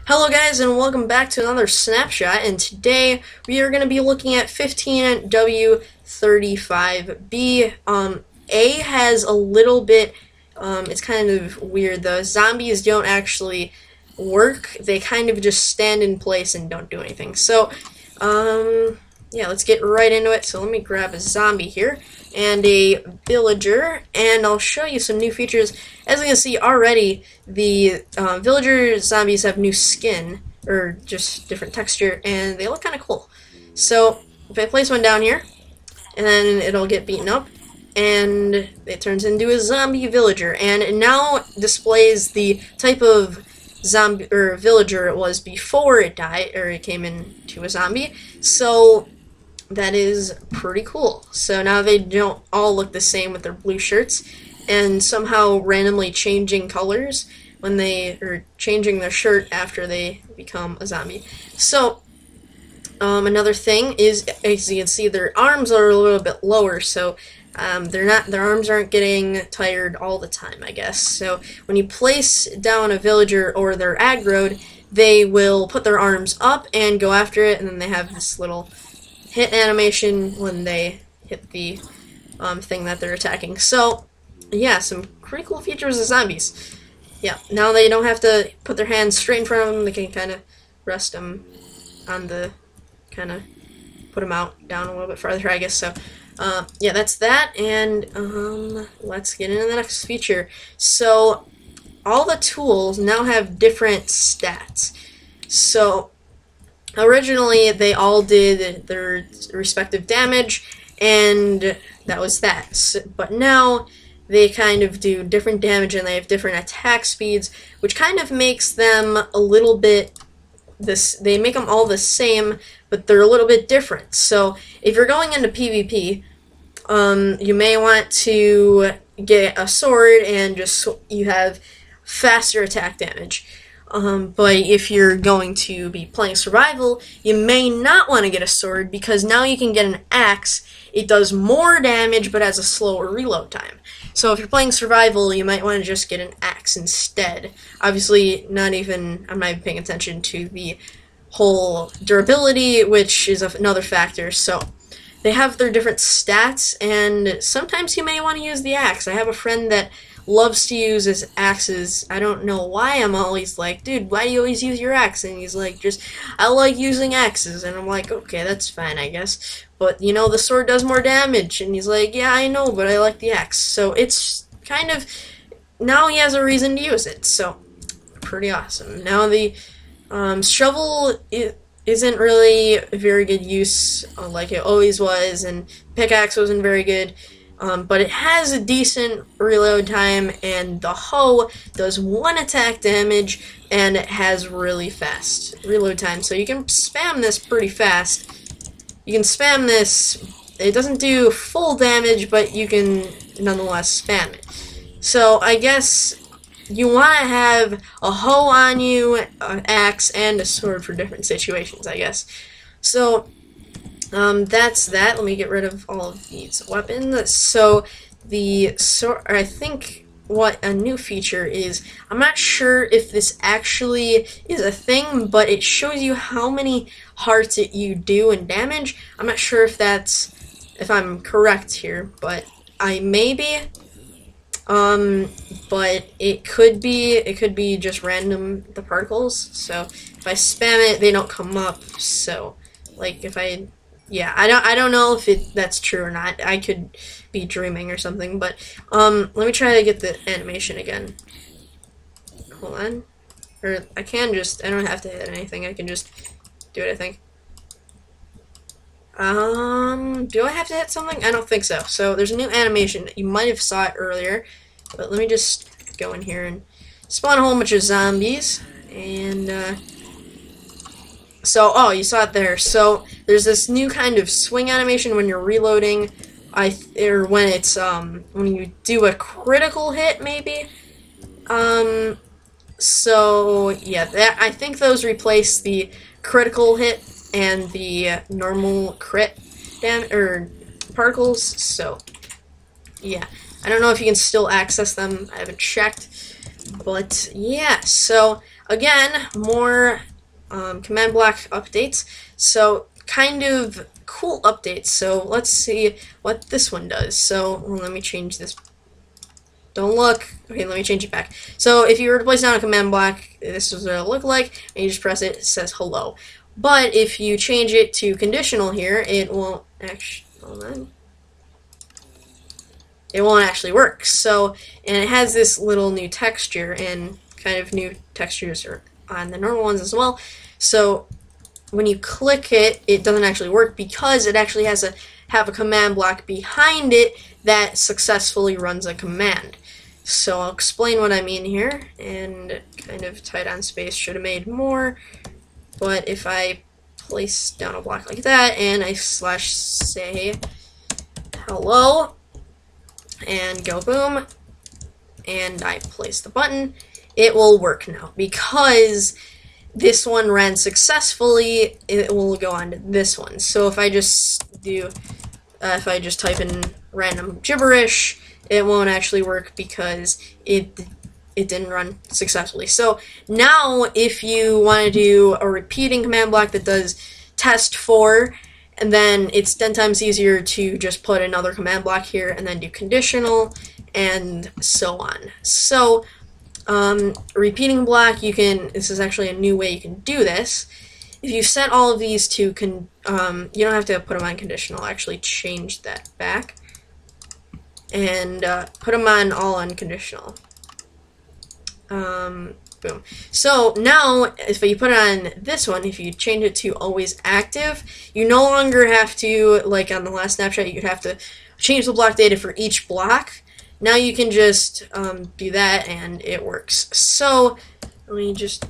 Hello guys and welcome back to another snapshot, and today we are going to be looking at 15W35B. A has a little bit, it's kind of weird. The zombies don't actually work. They kind of just stand in place and don't do anything. So, yeah, let's get right into it. So let me grab a zombie here and a villager, and I'll show you some new features. As you can see already, the villager zombies have new skin, or just different texture, and they look kind of cool. So if I place one down here, and then it'll get beaten up, and it turns into a zombie villager, and it now displays the type of zombie or villager it was before it died, or it came into a zombie. So that is pretty cool. So now they don't all look the same with their blue shirts, and somehow randomly changing colors when they are changing their shirt after they become a zombie. So another thing is, as you can see, their arms are a little bit lower, so their arms aren't getting tired all the time, I guess. So when you place down a villager or they're aggroed, they will put their arms up and go after it, and then they have this little hit animation when they hit the thing that they're attacking. So yeah, some pretty cool features of zombies. Yeah, now they don't have to put their hands straight in front of them. They can kind of rest them on the, kind of put them out, down a little bit farther, I guess. So yeah, that's that, and let's get into the next feature. So all the tools now have different stats. So originally they all did their respective damage, and that was that. So, but now they kind of do different damage, and they have different attack speeds, which kind of makes them a little bit they make them all the same, but they're a little bit different. So if you're going into PvP, you may want to get a sword and just you have faster attack damage. But if you're going to be playing survival, you may not want to get a sword, because now you can get an axe. It does more damage but has a slower reload time. So if you're playing survival, you might want to just get an axe instead. Obviously, I'm not even paying attention to the whole durability, which is another factor. So they have their different stats, and sometimes you may want to use the axe. I have a friend that loves to use his axes. I don't know why. I'm always like, dude, why do you always use your axe? And he's like, I like using axes. And I'm like, okay, that's fine, I guess. But, you know, the sword does more damage. And he's like, yeah, I know, but I like the axe. So it's kind of, now he has a reason to use it. So, pretty awesome. Now the shovel isn't really a very good use like it always was, and pickaxe wasn't very good. But it has a decent reload time, and the hoe does 1 attack damage, and it has really fast reload time. So you can spam this pretty fast. You can spam this. It doesn't do full damage, but you can nonetheless spam it. So I guess you want to have a hoe on you, an axe, and a sword for different situations, I guess. So that's that. Let me get rid of all of these weapons. So the sword, I think what a new feature is, I'm not sure if this actually is a thing, but it shows you how many hearts you do in damage. I'm not sure if I'm correct here, but I may be. But it could be just random, the particles. So if I spam it, they don't come up. So like if yeah, I don't know if that's true or not. I could be dreaming or something, but let me try to get the animation again. Hold on. Or I don't have to hit anything. I can just do it, I think. Do I have to hit something? I don't think so. So there's a new animation. You might have saw it earlier, but let me just go in here and spawn a whole bunch of zombies. And so, oh, you saw it there. So there's this new kind of swing animation when you're reloading, or when it's when you do a critical hit, maybe. So yeah, I think those replace the critical hit and the normal crit particles. So yeah, I don't know if you can still access them. I haven't checked. But yeah, so again, more command block updates. So kind of cool updates. So let's see what this one does. So let me change this. Don't look. Okay, let me change it back. So if you were to place down a command block, this is what it'll look like, and you just press it, it says hello. But if you change it to conditional here, it won't actually, hold on. It won't actually work. So, and it has this little new texture, and kind of new textures are on the normal ones as well. So when you click it, it doesn't actually work because it actually has to have a command block behind it that successfully runs a command. So I'll explain what I mean here, and kind of tight on space should have made more, but if I place down a block like that and I slash say hello and go boom and I place the button, it will work now because this one ran successfully. It will go on to this one. So if I just do if I just type in random gibberish, it won't actually work because it didn't run successfully. So now if you want to do a repeating command block that does test 4, and then it's 10 times easier to just put another command block here and then do conditional and so on. So repeating block, this is actually a new way you can do this. If you set all of these to, you don't have to put them on conditional. I'll actually change that back. And put them on all unconditional. Boom. So now, if you put it on this one, if you change it to always active, you no longer have to, like on the last snapshot, you'd have to change the block data for each block. Now you can just do that and it works. So, let me just,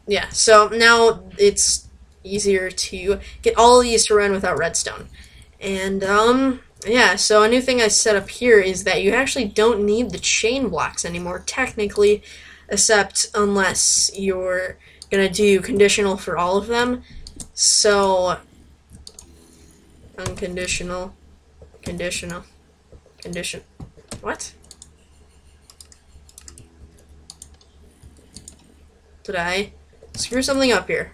yeah, so now it's easier to get all of these to run without redstone. And, yeah, so a new thing I set up here is that you actually don't need the chain blocks anymore, technically, except unless you're going to do conditional for all of them. So, unconditional, conditional, condition. What? Did I screw something up here?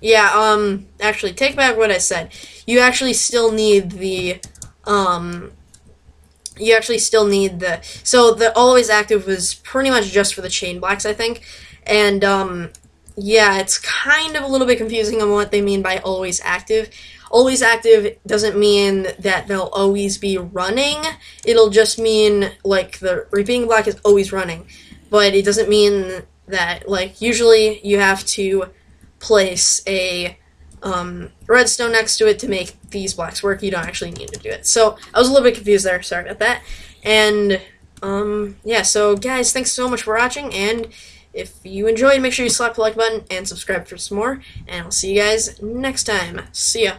Yeah, actually, take back what I said. You actually still need the, so the always active was pretty much just for the chain blocks, I think, and, yeah, it's kind of a little bit confusing on what they mean by always active. Always active doesn't mean that they'll always be running, it'll just mean, like, the repeating block is always running, but it doesn't mean that, like, usually you have to place a redstone next to it to make these blocks work. You don't actually need to do it. So I was a little bit confused there. Sorry about that. And yeah, so guys, thanks so much for watching. And if you enjoyed, make sure you slap the like button and subscribe for some more. And I'll see you guys next time. See ya.